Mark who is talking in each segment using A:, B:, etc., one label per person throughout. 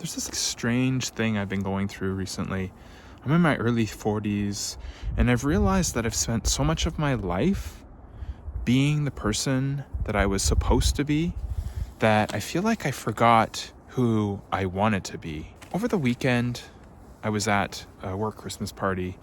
A: There's this strange thing I've been going through recently. I'm in my early 40s, and I've realized that I've spent so much of my life being the person that I was supposed to be that I feel like I forgot who I wanted to be. Over the weekend, I was at a work Christmas party,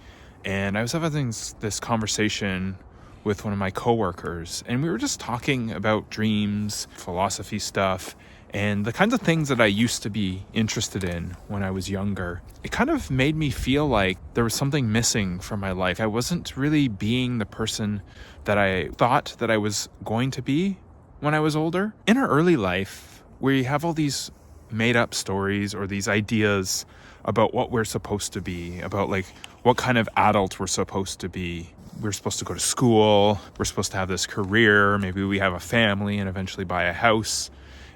A: and I was having this conversation with one of my coworkers, and we were just talking about dreams, philosophy stuff, and the kinds of things that I used to be interested in when I was younger. It kind of made me feel like there was something missing from my life. I wasn't really being the person that I thought that I was going to be when I was older. In our early life, we have all these made up stories or these ideas about what we're supposed to be, about like what kind of adult we're supposed to be. We're supposed to go to school, we're supposed to have this career, maybe we have a family and eventually buy a house.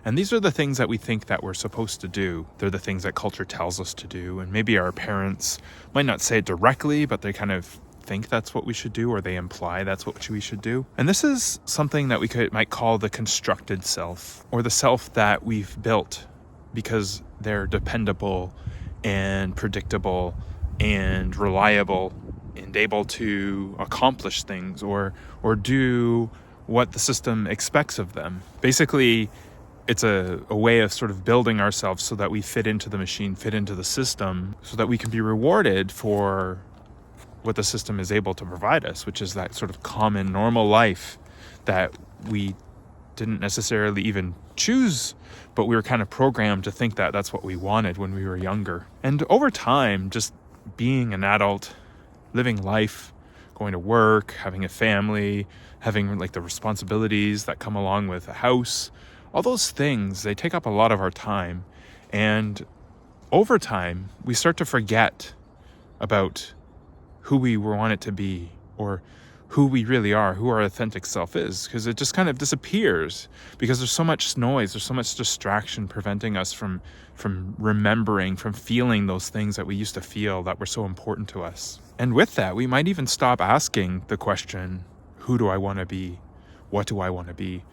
A: And these are the things that we think that we're supposed to do. They're the things that culture tells us to do. And maybe our parents might not say it directly, but they kind of think that's what we should do, or they imply that's what we should do. And this is something that we might call the constructed self, or the self that we've built because they're dependable and predictable and reliable and able to accomplish things or do what the system expects of them. Basically, it's a way of sort of building ourselves so that we fit into the machine, fit into the system, so that we can be rewarded for what the system is able to provide us, which is that sort of common, normal life that we didn't necessarily even choose, but we were kind of programmed to think that that's what we wanted when we were younger. And over time, just being an adult, living life, going to work, having a family, having like the responsibilities that come along with a house, all those things, they take up a lot of our time. And over time, we start to forget about who we want it to be, or who we really are, who our authentic self is, because it just kind of disappears because there's so much noise, there's so much distraction preventing us from remembering, from feeling those things that we used to feel that were so important to us. And with that, we might even stop asking the question, who do I want to be? What do I want to be?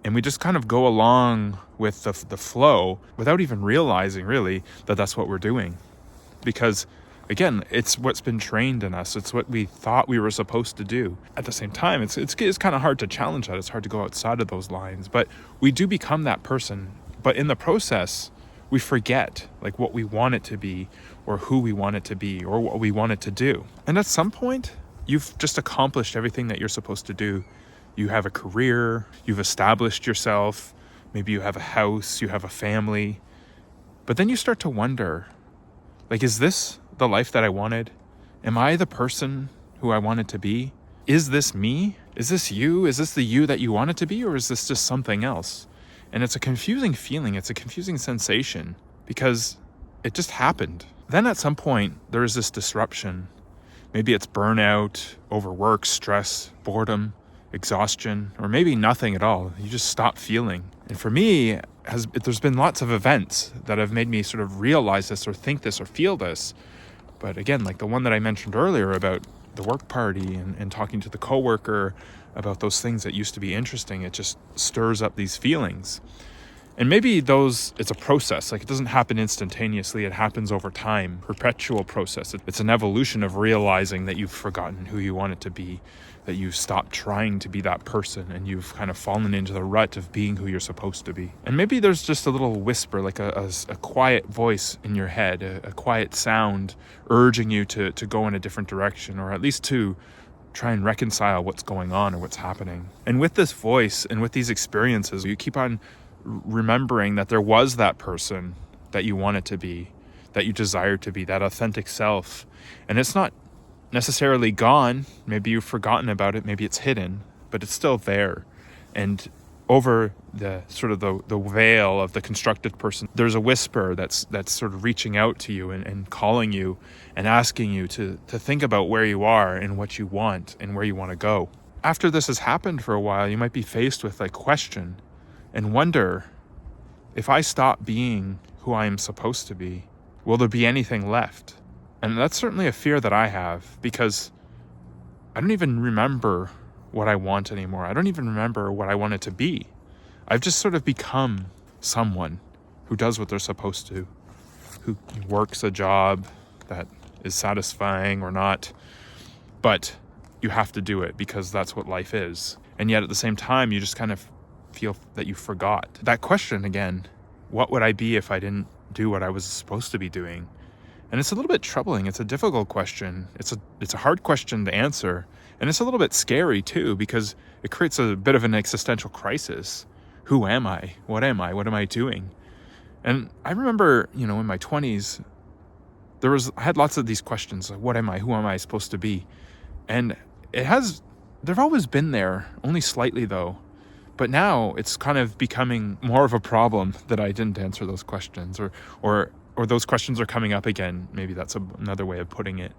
A: And we just kind of go along with the flow without even realizing really that that's what we're doing. Because again, it's what's been trained in us. It's what we thought we were supposed to do. At the same time, it's kind of hard to challenge that. It's hard to go outside of those lines. But we do become that person. But in the process, we forget like what we want it to be, or who we want it to be, or what we want it to do. And at some point, you've just accomplished everything that you're supposed to do. You have a career, you've established yourself, maybe you have a house, you have a family. But then you start to wonder, like, is this the life that I wanted? Am I the person who I wanted to be? Is this me? Is this you? Is this the you that you wanted to be? Or is this just something else? And it's a confusing feeling. It's a confusing sensation because it just happened. Then at some point, there is this disruption. Maybe it's burnout, overwork, stress, boredom, exhaustion, or maybe nothing at all. You just stop feeling. And for me, there's been lots of events that have made me sort of realize this or think this or feel this. But again, like the one that I mentioned earlier about the work party and talking to the coworker about those things that used to be interesting, it just stirs up these feelings. And maybe it's a process, like it doesn't happen instantaneously, it happens over time, perpetual process. It's an evolution of realizing that you've forgotten who you want it to be, that you've stopped trying to be that person, and you've kind of fallen into the rut of being who you're supposed to be. And maybe there's just a little whisper, like a quiet voice in your head, a quiet sound urging you to go in a different direction, or at least to try and reconcile what's going on or what's happening. And with this voice and with these experiences, you keep on remembering that there was that person that you wanted to be, that you desired to be, that authentic self. And it's not necessarily gone. Maybe you've forgotten about it. Maybe it's hidden, but it's still there. And over the sort of the veil of the constructed person, there's a whisper that's sort of reaching out to you and calling you and asking you to think about where you are and what you want and where you want to go. After this has happened for a while, you might be faced with a question and wonder, if I stop being who I am supposed to be, will there be anything left? And that's certainly a fear that I have, because I don't even remember what I want anymore. I don't even remember what I want it to be. I've just sort of become someone who does what they're supposed to. who works a job that is satisfying or not, but you have to do it because that's what life is. And yet at the same time, you just kind of feel that you forgot. That question again, what would I be if I didn't do what I was supposed to be doing? And it's a little bit troubling. It's a difficult question. It's a hard question to answer. And it's a little bit scary too, because it creates a bit of an existential crisis. Who am I? What am I? What am I doing? And I remember, in my 20s, I had lots of these questions like, what am I? Who am I supposed to be? And they've always been there, only slightly though. But now it's kind of becoming more of a problem that I didn't answer those questions, or those questions are coming up again. Maybe that's another way of putting it.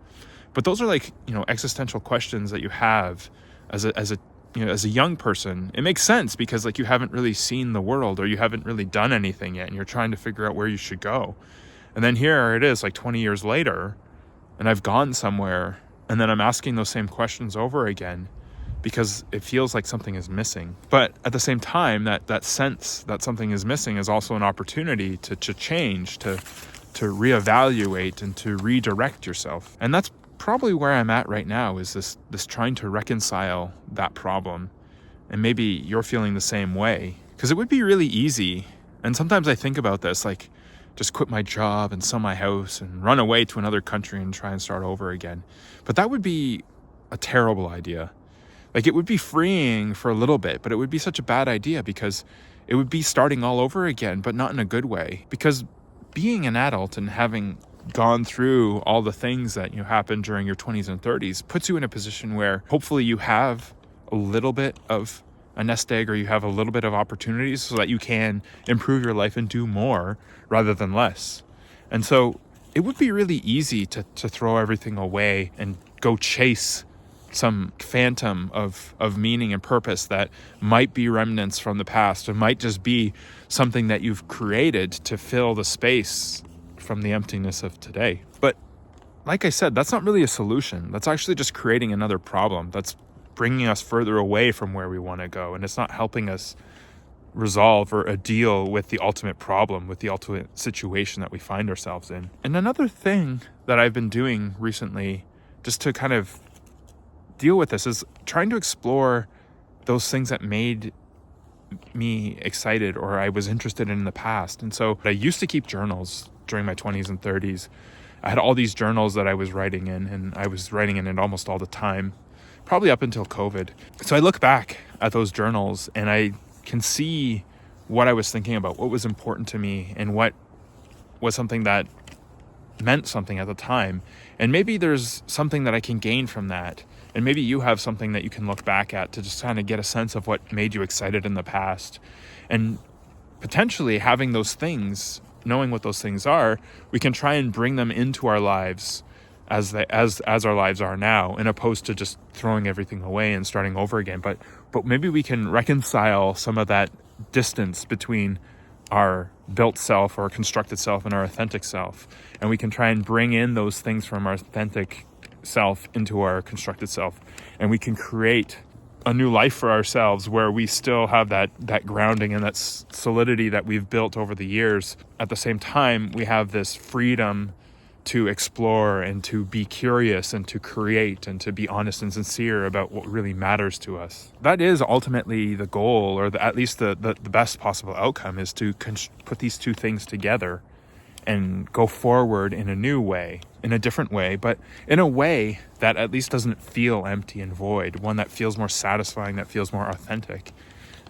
A: But those are like, existential questions that you have as a young person. It makes sense because like you haven't really seen the world, or you haven't really done anything yet, and you're trying to figure out where you should go. And then here it is like 20 years later, and I've gone somewhere, and then I'm asking those same questions over again because it feels like something is missing. But at the same time, that sense that something is missing is also an opportunity to change, to reevaluate and to redirect yourself. And that's probably where I'm at right now, is this trying to reconcile that problem. And maybe you're feeling the same way, because it would be really easy. And sometimes I think about this, like just quit my job and sell my house and run away to another country and try and start over again. But that would be a terrible idea. Like it would be freeing for a little bit, but it would be such a bad idea because it would be starting all over again, but not in a good way. Because being an adult and having gone through all the things that happened during your 20s and 30s puts you in a position where hopefully you have a little bit of a nest egg, or you have a little bit of opportunities so that you can improve your life and do more rather than less. And so it would be really easy to throw everything away and go chase some phantom of meaning and purpose that might be remnants from the past, or might just be something that you've created to fill the space from the emptiness of today. But like I said, that's not really a solution. That's actually just creating another problem. That's bringing us further away from where we want to go. And it's not helping us resolve or deal with the ultimate problem, with the ultimate situation that we find ourselves in. And another thing that I've been doing recently, just to kind of deal with this, is trying to explore those things that made me excited or I was interested in the past. And so I used to keep journals during my 20s and 30s. I had all these journals that I was writing in, and I was writing in it almost all the time, probably up until COVID. So I look back at those journals and I can see what I was thinking about, what was important to me, and what was something that meant something at the time. And maybe there's something that I can gain from that. And maybe you have something that you can look back at to just kind of get a sense of what made you excited in the past. And potentially having those things, knowing what those things are, we can try and bring them into our lives as our lives are now, in opposed to just throwing everything away and starting over again. But maybe we can reconcile some of that distance between our built self or constructed self and our authentic self. And we can try and bring in those things from our authentic self into our constructed self. And we can create a new life for ourselves where we still have that grounding and that solidity that we've built over the years. At the same time, we have this freedom to explore and to be curious and to create and to be honest and sincere about what really matters to us. That is ultimately the goal, or at least the best possible outcome, is to put these two things together and go forward in a new way, in a different way, but in a way that at least doesn't feel empty and void, one that feels more satisfying, that feels more authentic.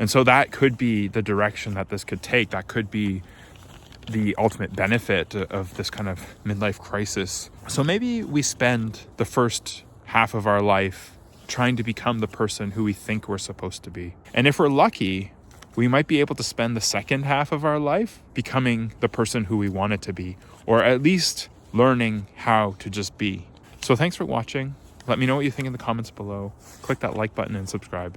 A: And so that could be the direction that this could take. That could be the ultimate benefit of this kind of midlife crisis. So maybe we spend the first half of our life trying to become the person who we think we're supposed to be. And if we're lucky, we might be able to spend the second half of our life becoming the person who we wanted to be, or at least learning how to just be. So thanks for watching. Let me know what you think in the comments below. Click that like button and subscribe.